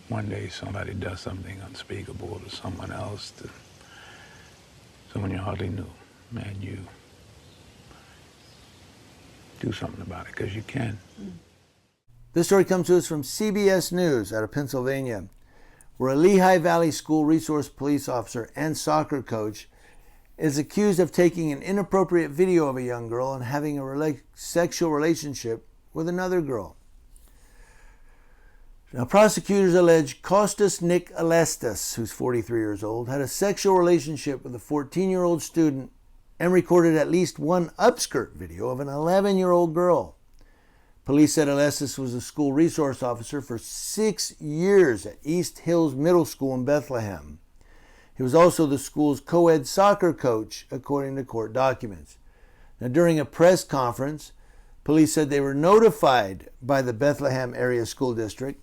one day somebody does something unspeakable to someone else, to someone you hardly knew, and you do something about it, because you can. This story comes to us from CBS News out of Pennsylvania, where a Lehigh Valley School resource police officer and soccer coach is accused of taking an inappropriate video of a young girl and having a sexual relationship with another girl. Now, prosecutors allege Kostas Nick Alestis, who's 43 years old, had a sexual relationship with a 14-year-old student and recorded at least one upskirt video of an 11-year-old girl. Police said Alestis was a school resource officer for 6 years at East Hills Middle School in Bethlehem. He was also the school's co-ed soccer coach, according to court documents. Now, during a press conference, police said they were notified by the Bethlehem Area School District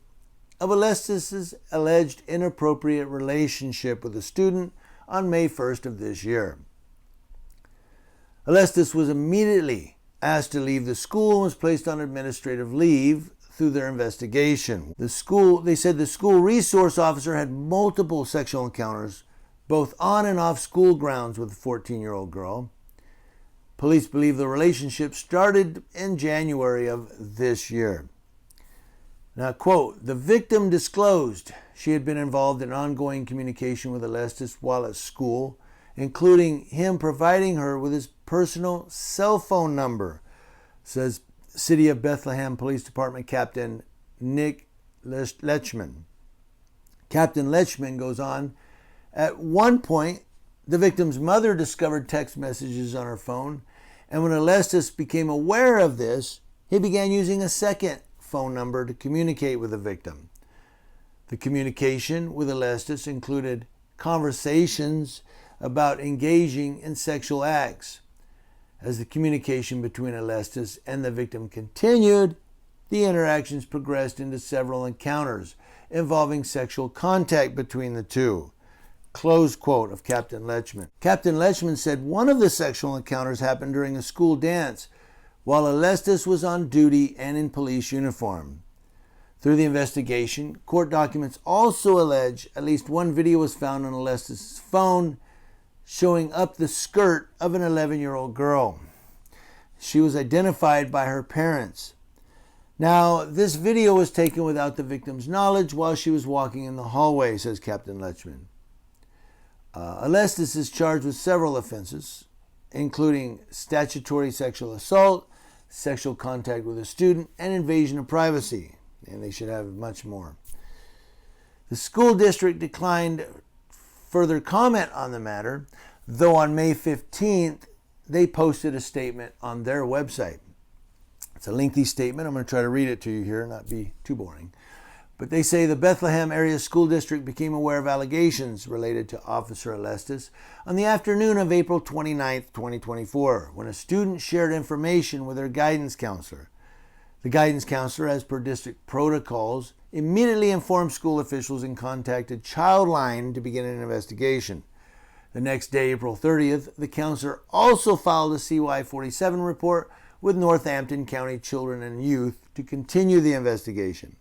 of Alestis' alleged inappropriate relationship with a student on May 1st of this year. Alestis was immediately asked to leave the school and was placed on administrative leave through their investigation. They said the school resource officer had multiple sexual encounters, both on and off school grounds, with a 14-year-old girl. Police believe the relationship started in January of this year. Now, quote, the victim disclosed she had been involved in ongoing communication with Alestis while at school, including him providing her with his personal cell phone number, says City of Bethlehem Police Department Captain Nick Lechman. Captain Lechman goes on, at one point, the victim's mother discovered text messages on her phone, and when Alestis became aware of this, he began using a second phone number to communicate with the victim. The communication with Alestis included conversations about engaging in sexual acts. As the communication between Alestis and the victim continued, the interactions progressed into several encounters involving sexual contact between the two. Close quote of Captain Lechman. Captain Lechman said one of the sexual encounters happened during a school dance while Alestis was on duty and in police uniform. Through the investigation, court documents also allege at least one video was found on Alestis' phone showing up the skirt of an 11-year-old girl. She was identified by her parents. Now, this video was taken without the victim's knowledge while she was walking in the hallway, says Captain Lechman. Alestis is charged with several offenses, including statutory sexual assault, sexual contact with a student, and invasion of privacy. And they should have much more. The school district declined further comment on the matter, though on May 15th, they posted a statement on their website. It's a lengthy statement. I'm going to try to read it to you here, not be too boring. But they say the Bethlehem Area School District became aware of allegations related to Officer Alestis on the afternoon of April 29, 2024, when a student shared information with her guidance counselor. The guidance counselor, as per district protocols, immediately informed school officials and contacted Childline to begin an investigation. The next day, April 30th, the counselor also filed a CY-47 report with Northampton County Children and Youth to continue the investigation.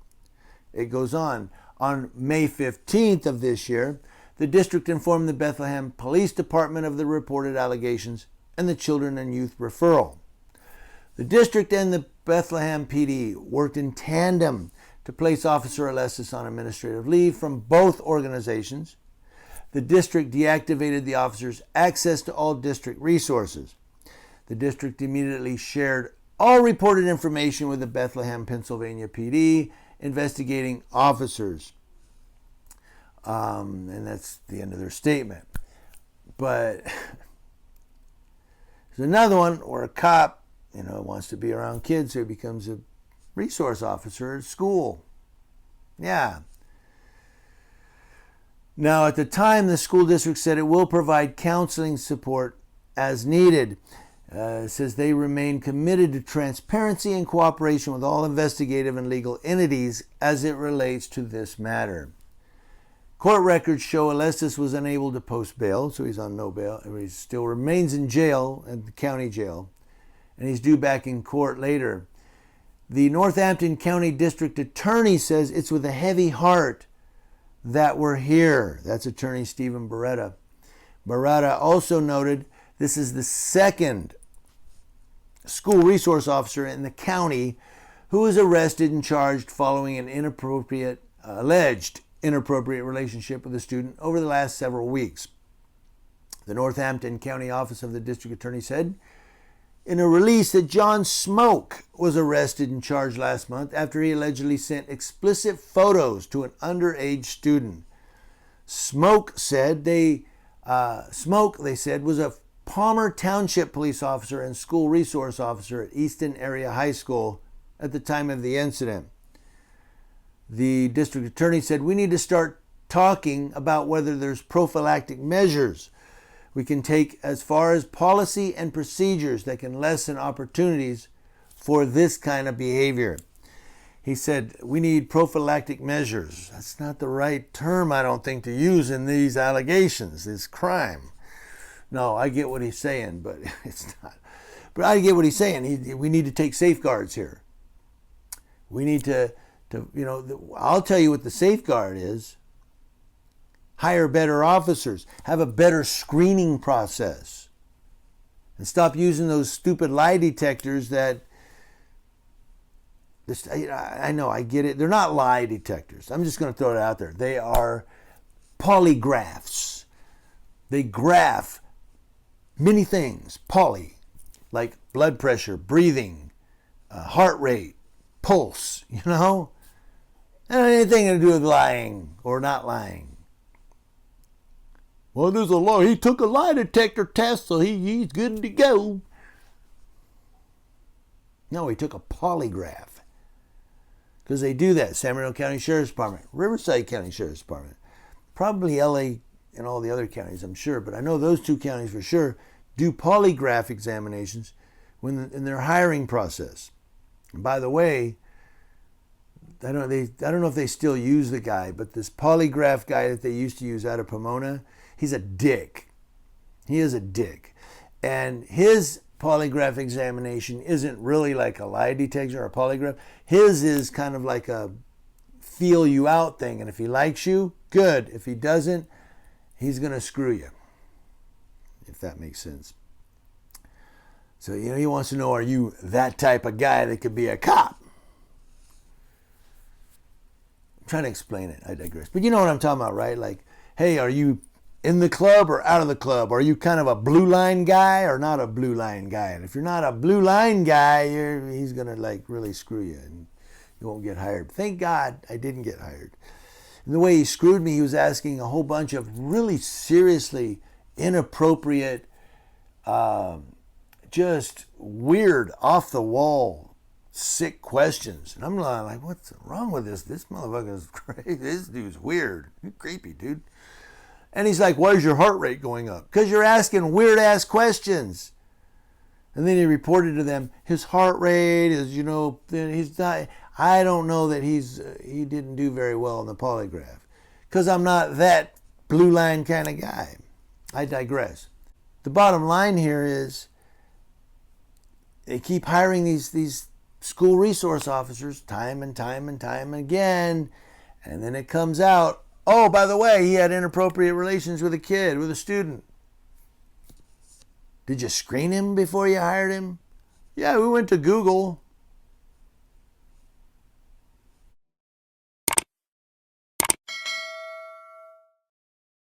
It goes on. On May 15th of this year, the district informed the Bethlehem Police Department of the reported allegations and the Children and Youth referral. The district and the Bethlehem PD worked in tandem to place Officer Alestis on administrative leave from both organizations. The district deactivated the officer's access to all district resources. The district immediately shared all reported information with the Bethlehem, Pennsylvania PD investigating officers. And that's the end of their statement. But there's another one where a cop, wants to be around kids, so he becomes a resource officer at school. Yeah. Now, at the time, the school district said it will provide counseling support as needed. It says they remain committed to transparency and cooperation with all investigative and legal entities as it relates to this matter. Court records show Alestis was unable to post bail, so he's on no bail. He still remains in jail, at the county jail, and he's due back in court later. The Northampton County District Attorney says it's with a heavy heart that were here. That's attorney Stephen Beretta. Beretta also noted this is the second school resource officer in the county who was arrested and charged following an alleged inappropriate relationship with a student over the last several weeks. The Northampton County Office of the District Attorney said in a release that John Smoke was arrested and charged last month after he allegedly sent explicit photos to an underage student. Smoke, they said, was a Palmer Township police officer and school resource officer at Easton Area High School at the time of the incident. The district attorney said, we need to start talking about whether there's prophylactic measures we can take as far as policy and procedures that can lessen opportunities for this kind of behavior. He said, we need prophylactic measures. That's not the right term, I don't think, to use in these allegations, this crime. No, I get what he's saying, but it's not. But I get what he's saying. We need to take safeguards here. We need to I'll tell you what the safeguard is. Hire better officers. Have a better screening process. And stop using those stupid lie detectors that, I know, I get it. They're not lie detectors. I'm just going to throw it out there. They are polygraphs. They graph many things. Poly, like blood pressure, breathing, heart rate, pulse, And anything to do with lying or not lying. Well, there's a law. He took a lie detector test, so he's good to go. No, he took a polygraph. Because they do that. San Bernardino County Sheriff's Department, Riverside County Sheriff's Department, probably LA and all the other counties, I'm sure. But I know those two counties for sure do polygraph examinations in their hiring process. And by the way, I don't know if they still use the guy, but this polygraph guy that they used to use out of Pomona, he's a dick. He is a dick. And his polygraph examination isn't really like a lie detector or a polygraph. His is kind of like a feel you out thing. And if he likes you, good. If he doesn't, he's going to screw you. If that makes sense. So, he wants to know, are you that type of guy that could be a cop? I'm trying to explain it. I digress. But you know what I'm talking about, right? Like, hey, are you in the club or out of the club? Are you kind of a blue line guy or not a blue line guy? And if you're not a blue line guy, he's going to really screw you and you won't get hired. Thank God I didn't get hired. And the way he screwed me, he was asking a whole bunch of really seriously inappropriate, just weird, off the wall, sick questions. And I'm like, what's wrong with this? This motherfucker's crazy. This dude's weird. You're creepy, dude. And he's like, why is your heart rate going up? Because you're asking weird ass questions. And then he reported to them his heart rate is, he's not, I don't know that he didn't do very well on the polygraph. Because I'm not that blue line kind of guy. I digress. The bottom line here is they keep hiring these school resource officers time and time and time again. And then it comes out, oh, by the way, he had inappropriate relations with a student. Did you screen him before you hired him? Yeah, we went to Google.